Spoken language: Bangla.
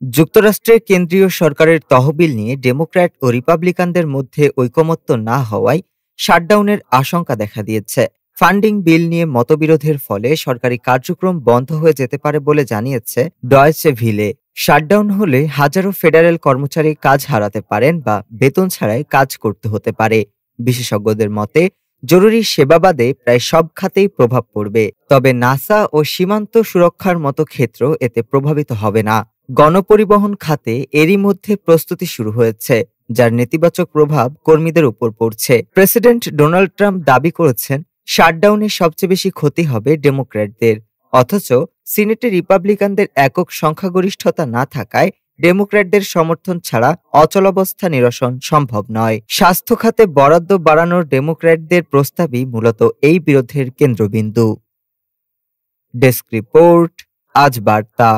যুক্তরাষ্ট্রের কেন্দ্রীয় সরকারের তহবিল নিয়ে ডেমোক্র্যাট ও রিপাবলিকানদের মধ্যে ঐকমত্য না হওয়ায় শাটডাউনের আশঙ্কা দেখা দিয়েছে। ফান্ডিং বিল নিয়ে মতবিরোধের ফলে সরকারি কার্যক্রম বন্ধ হয়ে যেতে পারে বলে জানিয়েছে ডয়েচে ভিলে। শাটডাউন হলে হাজারো ফেডারেল কর্মচারী কাজ হারাতে পারেন বা বেতন ছাড়াই কাজ করতে হতে পারে। বিশেষজ্ঞদের মতে জরুরি সেবা বাদে প্রায় সব খাতেই প্রভাব পড়বে, তবে নাসা ও সীমান্ত সুরক্ষার মতো ক্ষেত্র এতে প্রভাবিত হবে না। গণপরিবহন খাতে এরই মধ্যে প্রস্তুতি শুরু হয়েছে, যার নেতিবাচক প্রভাব কর্মীদের উপর পড়ছে। প্রেসিডেন্ট ডোনাল্ড ট্রাম্প দাবি করেছেন শাটডাউনে সবচেয়ে বেশি ক্ষতি হবে ডেমোক্র্যাটদের, অথচ সিনেটে রিপাবলিকানদের একক সংখ্যাগরিষ্ঠতা না থাকায় ডেমোক্র্যাটদের সমর্থন ছাড়া অচলাবস্থা নিরসন সম্ভব নয়। স্বাস্থ্য খাতে বরাদ্দ বাড়ানোর ডেমোক্র্যাটদের প্রস্তাবই মূলত এই বিরোধের কেন্দ্রবিন্দু। ডেস্ক রিপোর্ট, আজ বার্তা।